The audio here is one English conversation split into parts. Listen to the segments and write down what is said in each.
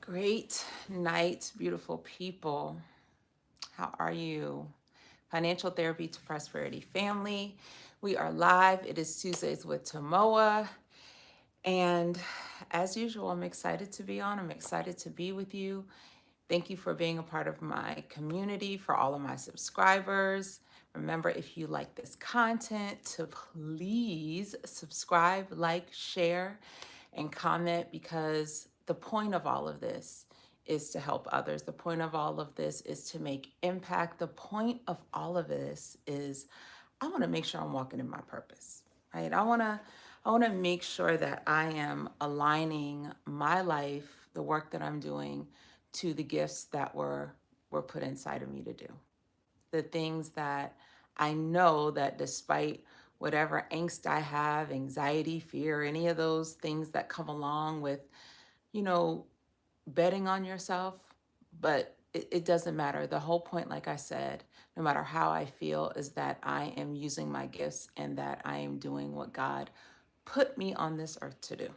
Great night, beautiful people. How are you? Financial Therapy to Prosperity family. We are live. It is Tuesdays with Tamoa. And as usual, I'm excited to be on. I'm excited to be with you. Thank you for being a part of my community, for all of my subscribers. Remember, if you like this content, to please subscribe, like, share, and comment because the point of all of this is to help others. The point of all of this is to make impact. The point of all of this is I want to make sure I'm walking in my purpose, right? I want to make sure that I am aligning my life, the work that I'm doing, to the gifts that were put inside of me to do. The things that I know that despite whatever angst I have, anxiety, fear, any of those things that come along with, you know, betting on yourself, but it doesn't matter. The whole point, like I said, no matter how I feel, is that I am using my gifts and that I am doing what God put me on this earth to do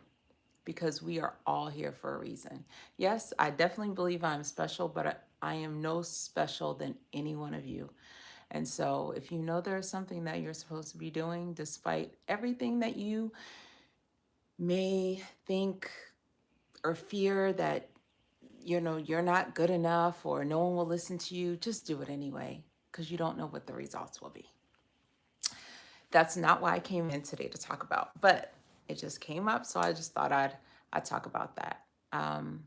because we are all here for a reason. Yes, I definitely believe I'm special, but I am no special than any one of you. And so, if you know there's something that you're supposed to be doing, despite everything that you may think or fear that you're not good enough or no one will listen to you, just do it anyway because you don't know what the results will be. That's not why I came in today to talk about, but it just came up, so I just thought I'd talk about that. Um,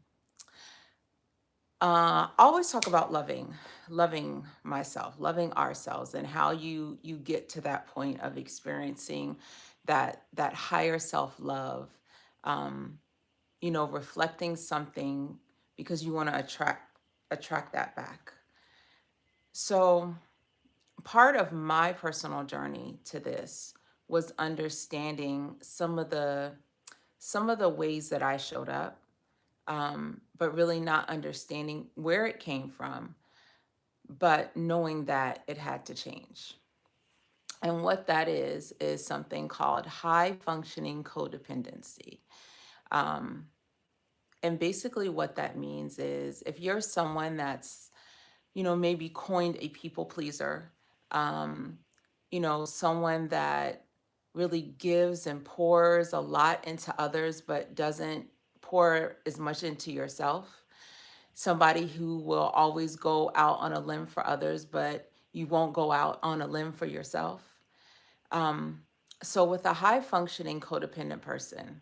always talk about loving myself, loving ourselves, and how you get to that point of experiencing that higher self love. Um, reflecting something because you want to attract that back. So part of my personal journey to this was understanding some of the ways that I showed up, but really not understanding where it came from, but knowing that it had to change. And what that is something called high functioning codependency. Um, and basically, what that means is if you're someone that's, maybe coined a people pleaser, um, someone that really gives and pours a lot into others, but doesn't pour as much into yourself, somebody who will always go out on a limb for others, but you won't go out on a limb for yourself. Um, so, with a high functioning codependent person,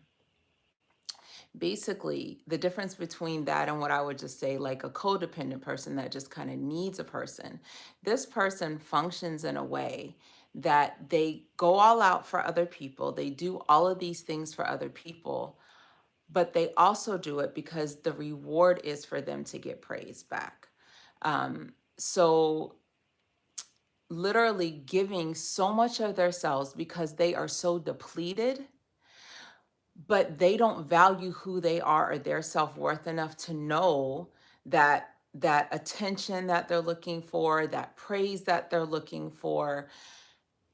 basically the difference between that and what I would just say like a codependent person that just kind of needs a person, this person functions in a way that they go all out for other people, they do all of these things for other people, but they also do it because the reward is for them to get praise back. So literally giving so much of themselves because they are so depleted, but they don't value who they are or their self-worth enough to know that attention that they're looking for, that praise that they're looking for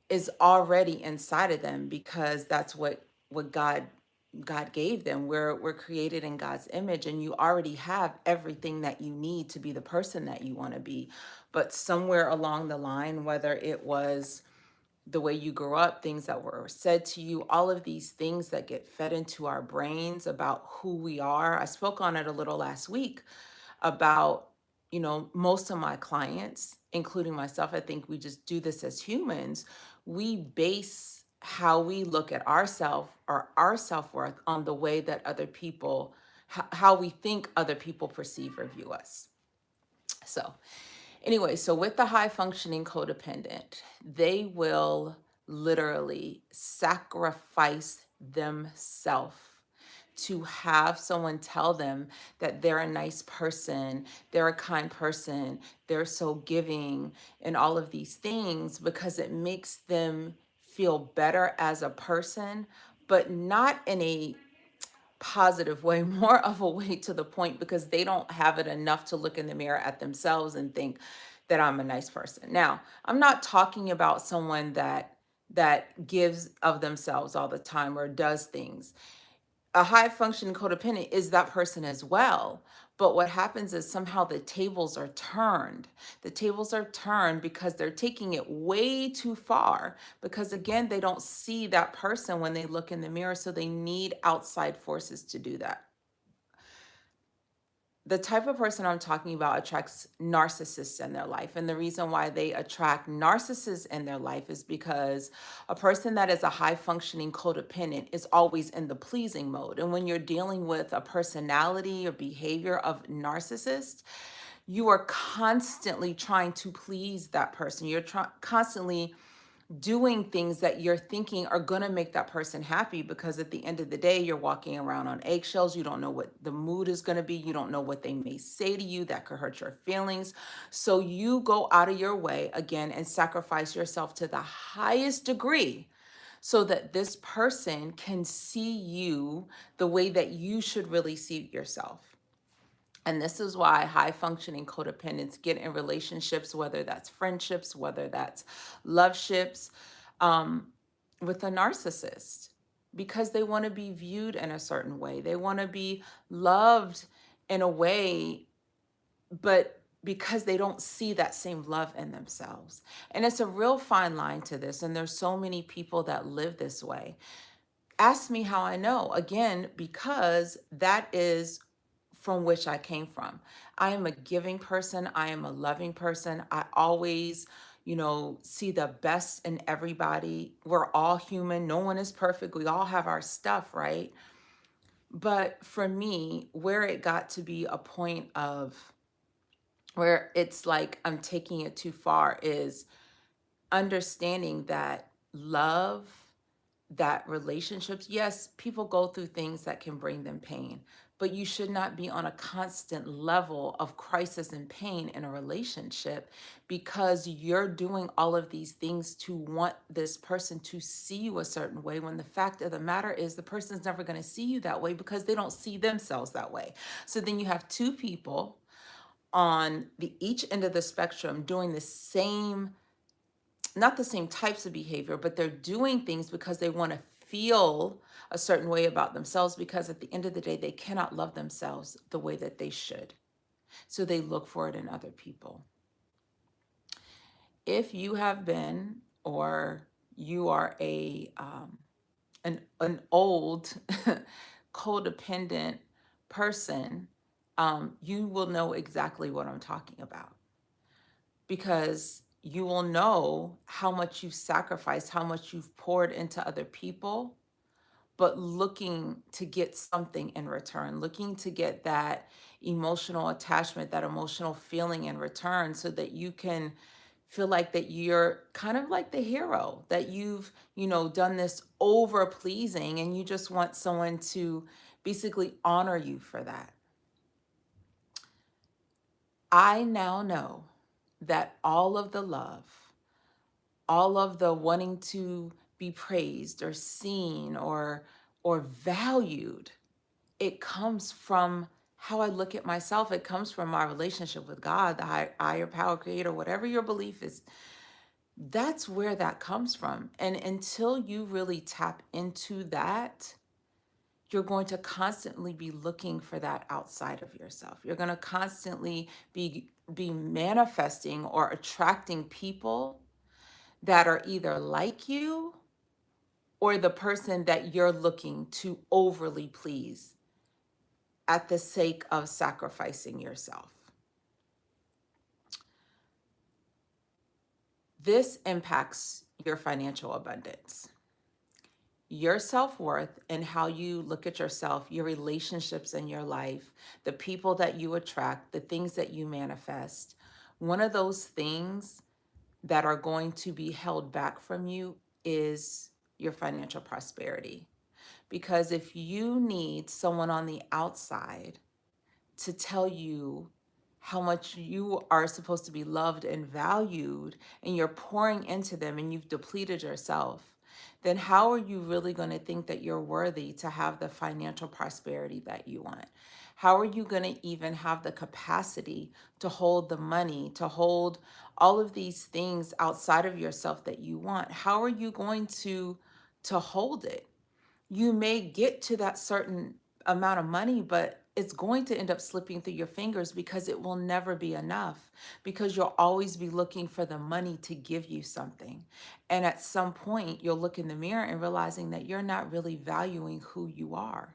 is already inside of them because that's what God gave them. We're created in God's image and you already have everything that you need to be the person that you want to be. But somewhere along the line, whether it was the way you grew up, things that were said to you, all of these things that get fed into our brains about who we are. I spoke on it a little last week about, most of my clients, including myself, I think we just do this as humans. We base how we look at ourselves or our self-worth on the way that other people, how we think other people perceive or view us. So anyway, so with the high functioning codependent, they will literally sacrifice themselves to have someone tell them that they're a nice person, they're a kind person, they're so giving, and all of these things because it makes them feel better as a person, but not in a positive way, more of a way to the point because they don't have it enough to look in the mirror at themselves and think that I'm a nice person. Now, I'm not talking about someone that gives of themselves all the time or does things. a high functioning codependent is that person as well. But what happens is somehow the tables are turned. The tables are turned because they're taking it way too far. Because again, they don't see that person when they look in the mirror. So they need outside forces to do that. The type of person I'm talking about attracts narcissists in their life. And the reason why they attract narcissists in their life is because a person that is a high functioning codependent is always in the pleasing mode. And when you're dealing with a personality or behavior of narcissist, you are constantly trying to please that person. You're constantly doing things that you're thinking are going to make that person happy, because at the end of the day you're walking around on eggshells. You don't know what the mood is going to be. You don't know what they may say to you that could hurt your feelings. So you go out of your way again and sacrifice yourself to the highest degree so that this person can see you the way that you should really see yourself. And this is why high functioning codependents get in relationships, whether that's friendships, whether that's love ships, um, with a narcissist, because they want to be viewed in a certain way. They want to be loved in a way, but because they don't see that same love in themselves. And it's a real fine line to this. And there's so many people that live this way. Ask me how I know. Again, because that is from which I came from. I am a giving person. I am a loving person. I always, see the best in everybody. We're all human. No one is perfect. We all have our stuff, right? But for me, where it got to be a point of where it's like I'm taking it too far is understanding that love, that relationships, yes, people go through things that can bring them pain, but you should not be on a constant level of crisis and pain in a relationship because you're doing all of these things to want this person to see you a certain way, when the fact of the matter is the person's never going to see you that way because they don't see themselves that way. So then you have two people on the each end of the spectrum doing the same, not the same types of behavior, but they're doing things because they want to feel a certain way about themselves, because at the end of the day, they cannot love themselves the way that they should. So they look for it in other people. If you have been, or you are an old codependent person, you will know exactly what I'm talking about, because you will know how much you've sacrificed, how much you've poured into other people, but looking to get something in return, looking to get that emotional attachment, that emotional feeling in return, so that you can feel like that you're kind of like the hero, that you've, done this over pleasing, and you just want someone to basically honor you for that. I now know that all of the love, all of the wanting to be praised or seen or valued, it comes from how I look at myself. It comes from my relationship with God, the higher power, creator, whatever your belief is. That's where that comes from. And until you really tap into that, you're going to constantly be looking for that outside of yourself. You're going to constantly be manifesting or attracting people that are either like you or the person that you're looking to overly please at the sake of sacrificing yourself. This impacts your financial abundance, your self-worth, and how you look at yourself, your relationships in your life, the people that you attract, the things that you manifest. One of those things that are going to be held back from you is your financial prosperity. Because if you need someone on the outside to tell you how much you are supposed to be loved and valued, and you're pouring into them and you've depleted yourself, then how are you really going to think that you're worthy to have the financial prosperity that you want? How are you going to even have the capacity to hold the money, to hold all of these things outside of yourself that you want? How are you going to hold it? You may get to that certain amount of money, but it's going to end up slipping through your fingers because it will never be enough, because you'll always be looking for the money to give you something. And at some point, you'll look in the mirror and realizing that you're not really valuing who you are.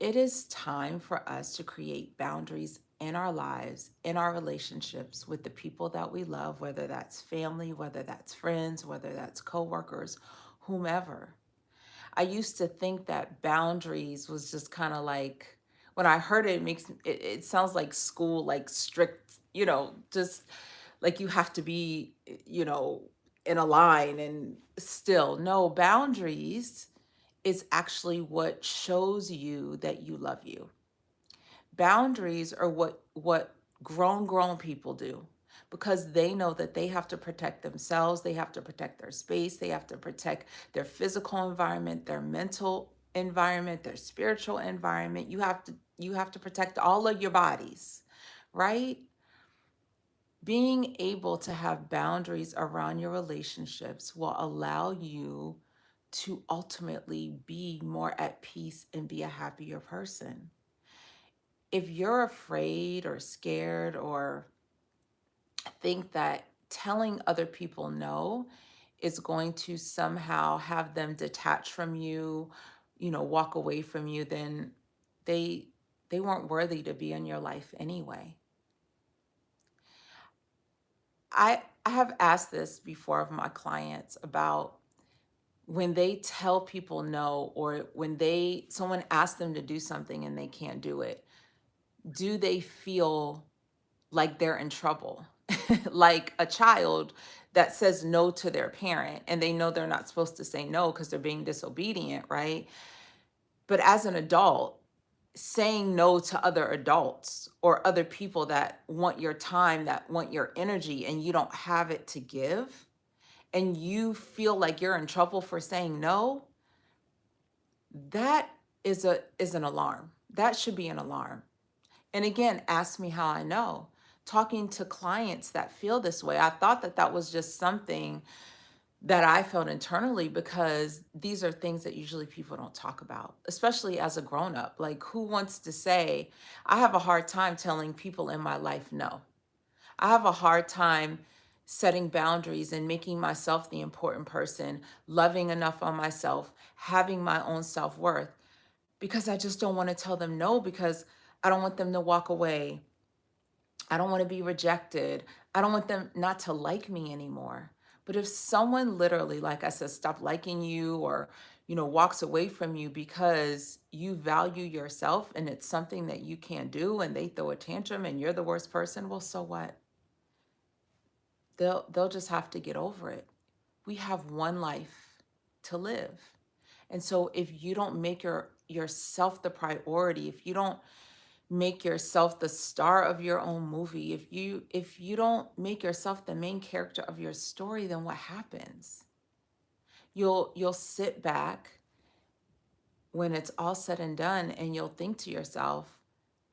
It is time for us to create boundaries in our lives, in our relationships with the people that we love, whether that's family, whether that's friends, whether that's coworkers, whomever. I used to think that boundaries was just kind of like, when I heard it, it sounds like school, like strict, just like you have to be, in a line. And still, no, boundaries is actually what shows you that you love you. Boundaries are what grown people do, because they know that they have to protect themselves, they have to protect their space, they have to protect their physical environment, their mental environment, their spiritual environment. You have to protect all of your bodies, right? Being able to have boundaries around your relationships will allow you to ultimately be more at peace and be a happier person. If you're afraid or scared or think that telling other people no is going to somehow have them detach from you, walk away from you, then they they weren't worthy to be in your life anyway. I have asked this before of my clients about when they tell people no, or when someone asks them to do something and they can't do it, do they feel like they're in trouble? Like a child that says no to their parent and they know they're not supposed to say no because they're being disobedient, right? But as an adult, saying no to other adults or other people that want your time, that want your energy, and you don't have it to give, and you feel like you're in trouble for saying no, that is an alarm. That should be an alarm. And again, ask me how I know. Talking to clients that feel this way, I thought that that was just something that I felt internally, because these are things that usually people don't talk about, especially as a grown up. Like, who wants to say, I have a hard time telling people in my life no? I have a hard time setting boundaries and making myself the important person, loving enough on myself, having my own self worth, because I just don't want to tell them no, because I don't want them to walk away. I don't want to be rejected. I don't want them not to like me anymore. But if someone literally, like I said, stop liking you, or, walks away from you because you value yourself and it's something that you can't do, and they throw a tantrum and you're the worst person, well, so what? They'll just have to get over it. We have one life to live. And so if you don't make yourself the priority, if you don't make yourself the star of your own movie, if you don't make yourself the main character of your story, then what happens? You'll sit back when it's all said and done, and you'll think to yourself,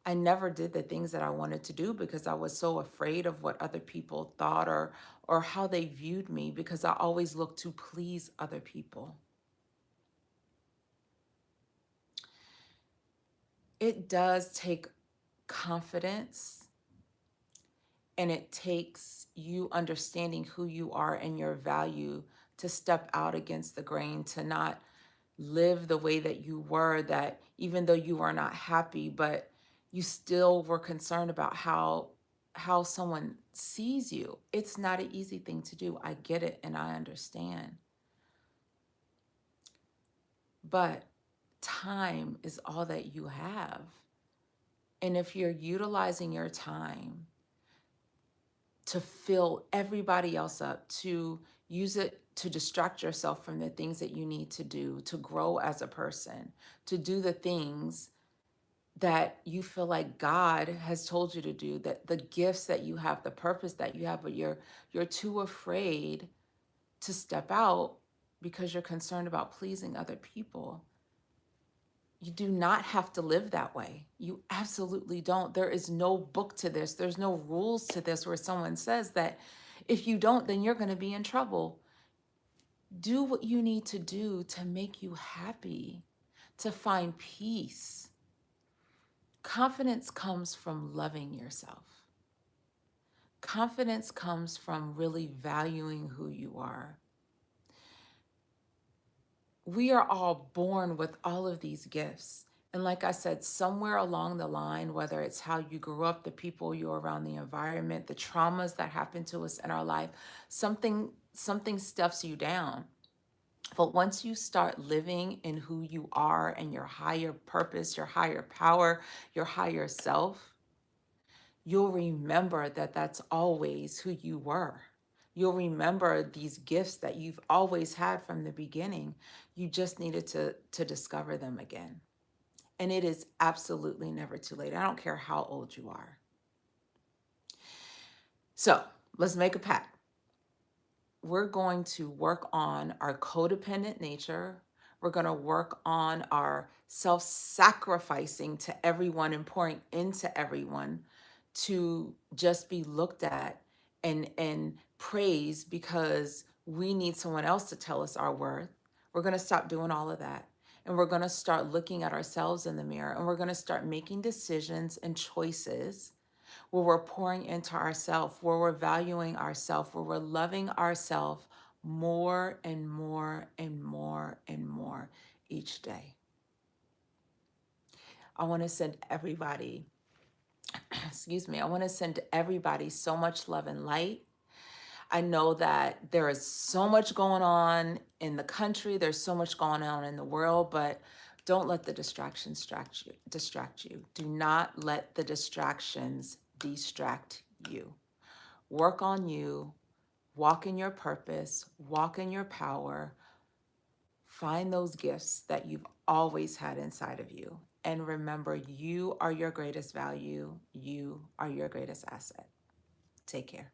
I never did the things that I wanted to do because I was so afraid of what other people thought, or how they viewed me, because I always looked to please other people. It does take confidence, and it takes you understanding who you are and your value to step out against the grain, to not live the way that you were, that even though you were not happy, but you still were concerned about how someone sees you. It's not an easy thing to do. I get it and I understand. But time is all that you have. And if you're utilizing your time to fill everybody else up, to use it to distract yourself from the things that you need to do to grow as a person, to do the things that you feel like God has told you to do, that the gifts that you have, the purpose that you have, but you're too afraid to step out because you're concerned about pleasing other people. You do not have to live that way. You absolutely don't. There is no book to this. There's no rules to this where someone says that if you don't, then you're going to be in trouble. Do what you need to do to make you happy, to find peace. Confidence comes from loving yourself. Confidence comes from really valuing who you are. We are all born with all of these gifts. And like I said, somewhere along the line, whether it's how you grew up, the people you're around, the environment, the traumas that happen to us in our life, something stuffs you down. But once you start living in who you are and your higher purpose, your higher power, your higher self, you'll remember that that's always who you were. You'll remember these gifts that you've always had from the beginning. You just needed to discover them again. And it is absolutely never too late. I don't care how old you are. So let's make a pact. We're going to work on our codependent nature. We're going to work on our self sacrificing to everyone and pouring into everyone to just be looked at and praised because we need someone else to tell us our worth. We're going to stop doing all of that. And we're going to start looking at ourselves in the mirror, and we're going to start making decisions and choices where we're pouring into ourselves, where we're valuing ourselves, where we're loving ourselves more and more and more and more each day. I want to send everybody, excuse me, I want to send everybody so much love and light. I know that there is so much going on in the country, there's so much going on in the world, but don't let the distractions distract you. Do not let the distractions distract you. Work on you, walk in your purpose, walk in your power, find those gifts that you've always had inside of you. And remember, you are your greatest value. You are your greatest asset. Take care.